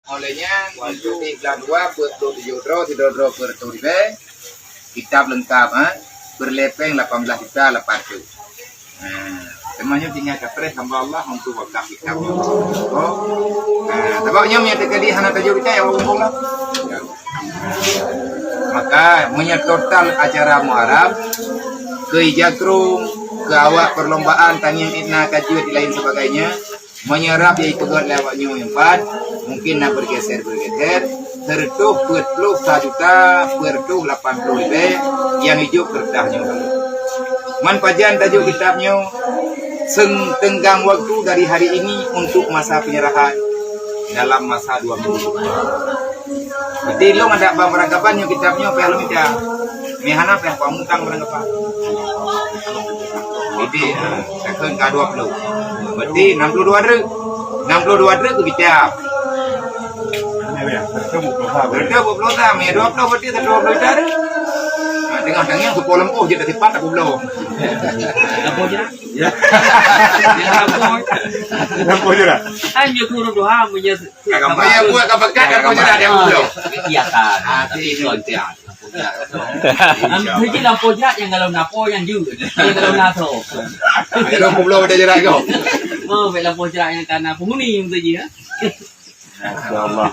olehnya untuk iklan 2 per 7 kitab lengkap berlepeng 18 juta 800. Semuanya tinggal kepres hamba Allah untuk wakaf kitabnya. Sebabnya menyatakan di hana tajuk kita ya Allah. Maka total acara muharram ke Ijakrung, ke awak perlombaan tanya idna kajian di lain sebagainya menyerap yaitu lewatnya yang 4 mungkin nak bergeser tertuh 41 juta bertuh 80 lebih yang hijau kertasnya manfajan tajuk kitabnya tenggang waktu dari hari ini untuk masa penyerahan dalam masa 2 minggu. Berarti lo ada beranggapan yang kitabnya apa yang minta mehana apa yang pamutang beranggapan jadi sekarang ke-20 berarti 62 hari ke kitab berapa puluh tahun ya 20 berarti 20 hari tengah-tengah suku lempuh je dari 4 aku belum lempuh je lah ya lempuh je lah hanya kurang doa punya kamu buat kabakat kamu je ada belum kegiatan tapi konten jadi lampu jerat yang kalau napo yang juga yang kalau nato ada belum ada jerat kau mau lampu jerat yang karena penghuni untuk je Masya Allah.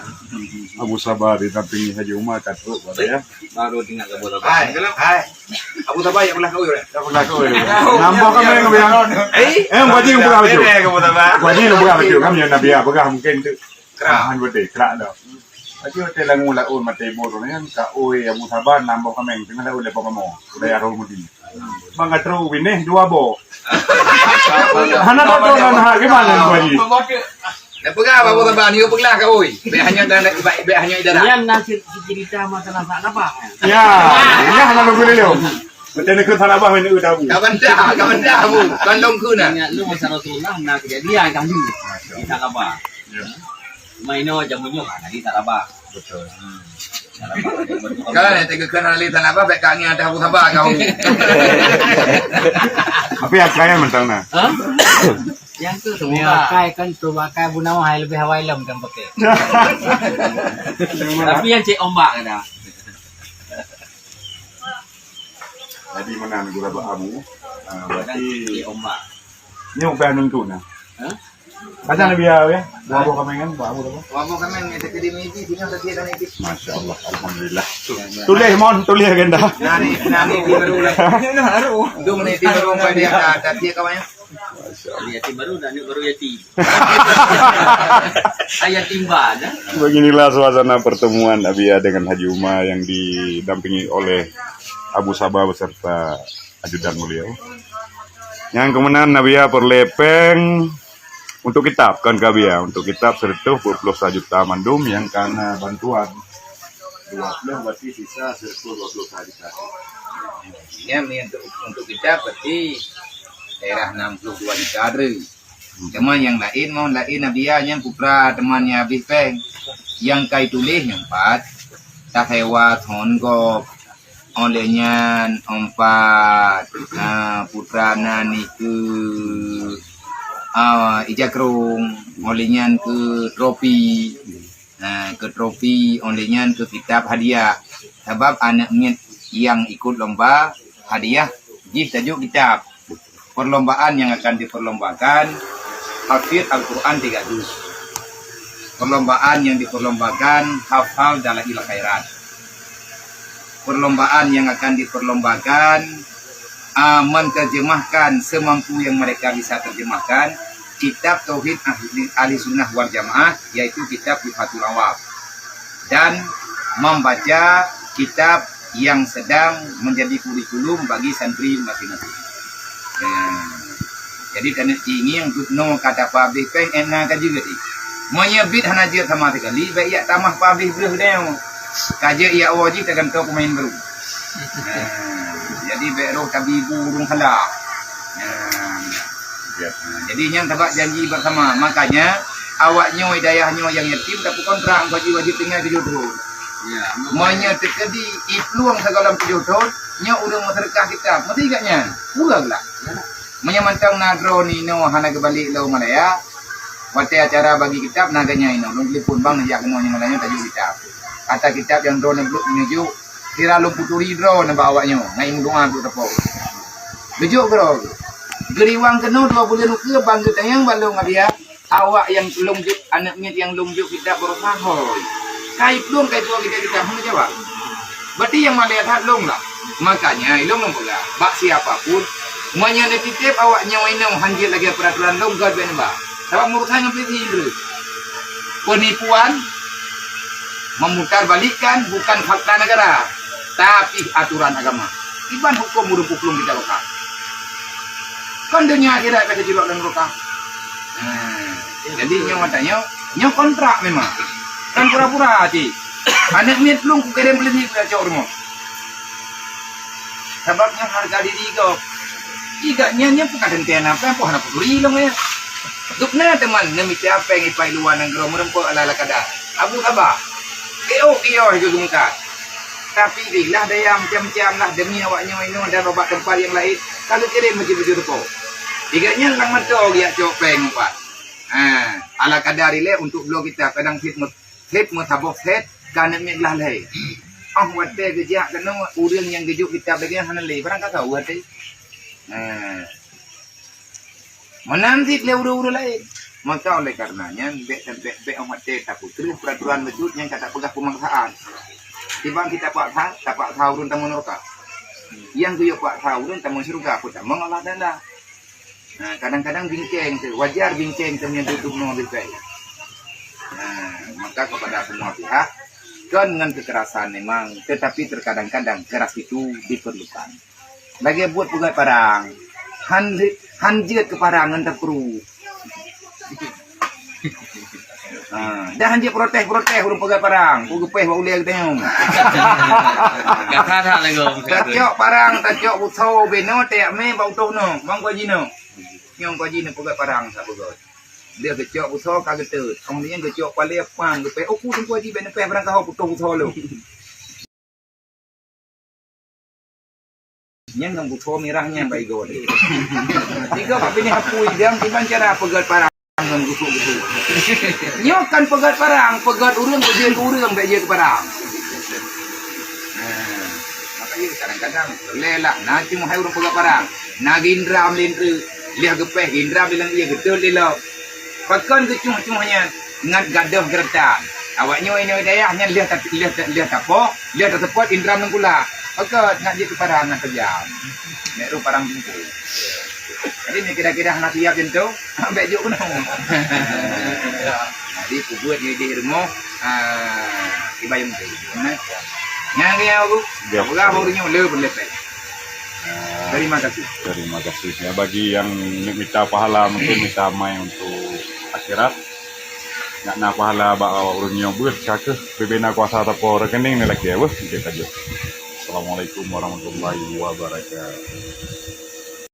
Abu Sabah ditampingi Haji Umar katuk ya. Baru tinggal ke bola. Hai. Abu Sabah yang belah kau ya. Belah kau ya. Nampak kami yang biang. Baji yang berapa tu? Baji yang berapa tu? Kami yang nabi apa kah mungkin tu. Kerahan betul, kerak dah. Baji hotel yang mula mati bodoh ni kan ka oi Abu Sabah nampak kami tengah dah oleh pamamo. Oleh arul mudi. Bangga teru wineh 2 bo. Hana tak tahu nak gimana Baji. Apa kah Abu Sabah ni apa kelah kau oi? Hanya idara. Yang nasir cerita masalah tak apa. Ya, hana lu boleh lo. Betul nak sana bah mana udah bu. Kawan dah bu. Kan longku nak. Ingat lu masa Rasulullah nak kejadian kamu. Tak apa. Maino jamunya tadi tak apa. Betul. Kalau nak tengok kenal ali tak apa baik kami ada Abu Sabah kau. Apa yang kaya mentang na? Yang tu semua pakai kan tu pakai bunau hai lebih hawai lem kan pakai. Tapi yang cek ombak ada. Jadi mana negara Abu? Berarti ombak. Ni upaya nuntu na. Pasal lebih ya. Bawa kami kan, bawa apa? Bawa kami ni tekadi miji punya setia kan itu. Masya Allah, alhamdulillah. Tulis agenda. Nani di baru lah. Itu meniti baru apa dia ada dia kawannya. Yati baru dan baru yati. Ayat timba dah. Beginilah suasana pertemuan Abia dengan Haji Umar yang didampingi oleh Abu Sabah beserta ajudan beliau. Yang kemudian Abia perlepeng untuk kitab kan Kabia untuk kitab serta 21 juta mandum yang karena bantuan 20 berarti sisa serta 21 juta. Ya untuk kitab berarti daerah 62 juta ada. Teman yang lain mau lain Abia yang putra temannya Habib Peng yang kai tulis yang 4 tak hewa thongkop olehnya 4 putra nani ke Ijakrung olehnya ke trofi olehnya ke kitab hadiah sebab anaknya yang ikut lomba hadiah jih tajuk kitab perlombaan yang akan diperlombakan hafid Al-Quran 3 juz. Perlombaan yang diperlombakan hafal Dalail Khairat. Perlombaan yang akan diperlombakan menerjemahkan semampu yang mereka bisa terjemahkan kitab Tauhid Ahli Sunnah wal Jamaah yaitu kitab Rifatul Awab dan membaca kitab yang sedang menjadi kurikulum bagi santri masing-masing. Jadi tanah tinggi yang no kata pabrik peng enak juga di. Menyebut hanajer sama sekali baik ya tamah pabrik beliau dah. Kaje ia wajib tekan kau pemain baru. Jadi baru tabi burung halak. Jadi yang tabak janji bersama makanya awaknya hidayahnya yang yatim tapi kontrak wajib tinggal 7 tahun. Ya, monya tekadi ipluang segala 7 tahun nya udah masyarakat kita mesti gaknya pulang lah menyamantang nagro ni no hana kebalik lau malaya Waktu acara bagi kitab naganya ini, belum telepon bang nak kena yang lainnya tajuk kitab. Kata kitab yang drone belum menuju kira lu puturi drone nak bawanya, ngai doa tu tepo. Bejuk bro. Geriwang kena 2 bulan ke bang tayang balung dia. Awak yang lungjuk anak mit yang lungjuk kitab berusaha. Kai belum kai tua kita hang jawab. Berarti yang melihat hat long lah. Makanya long pula. Bak siapapun menyana titip awak nyawainau hanjil lagi peraturan long god ben ba. Sebab murusan yang pilih itu. Penipuan memutar balikan bukan fakta negara, tapi aturan agama. Iban hukum merumpuk belum kita lokal. Kan dunia akhirat pada jirok dan lokal. Jadi nyawa tanya, nyawa kontrak memang. Kan pura-pura hati. Anak miat belum kirim beli ke cok rumah. Sebabnya harga diri kau. Igaknya bukan hentian apa hana peduli long ya. Dukna teman nami siapa yang ipai luar negara merempuk ala kada. Abu Sabah. Keo itu gumkat. Tapi bilah daya macam-macam lah demi awaknya ini dan obat tempat yang lain. Kalau kirim baju rupo. Igaknya lang mato dia cok peng pak. Ala kada rile untuk blog kita kadang hit mutabok head kana meglah lai. Wate gejak kena urang yang gejuk kita bagian hana lai. Barang kata wate. Menanti uru-uru lain. Maka oleh karenanya be amat tak putri peraturan wujud yang kata pegah pemaksaan. Tiba kita pak tahu urun tamu neraka. Yang guyok pak tahu urun tamu surga pun tak mengolah dana. Kadang-kadang bincang, wajar bincang temuan tutup mobil baik. Maka kepada semua pihak kan dengan kekerasan memang, tetapi terkadang-kadang keras itu diperlukan. Lagi buat pegat parang, hanjit ke parangan tak perlu. Dah hanjit protes urung pegat parang, pugupeh bau liang tengok. Kata lagi. Tajok parang, tajok utau beno teak me bau tu no, bang ko jino. Nyong ko jino pegat parang sa pegat. Dia kecok utau kaget tut. Kemudian kecok pale pang, gupeh aku tunggu aji ben pe parang kau putu utau lu. Yang nang butuh merahnya baik gol. Tiga apa ini hapu jam tiban cara pegat parang nang busuk-busuk. Nyokan pegat parang, pegat urang beje urang beje ke parang. Makanya kadang-kadang lelah nanti mau hai urang pegat parang. Nagindra amlindra lihat gepeh indra bilang iya gedul lilo. Pakan kecuma-cumanya ngat gadoh gertan. Awaknya ini dayahnya lihat apa? Lihat tepat indra mengkula. Oke, nak jadi parang nak kejam. Nek ru parang jumpu. Jadi ni kira-kira nak siap jentu, ambek juk kuno. Jadi buat di rumah ibayung tu. Yang dia aku, bukan barunya lebih lepek. Terima kasih. Terima kasih. Ya bagi yang minta pahala mungkin minta main untuk akhirat. Nak pahala bawa urunnya buat cakap. Bebena kuasa atau rekening ni lagi ya, kita saja. Assalamualaikum warahmatullahi wabarakatuh.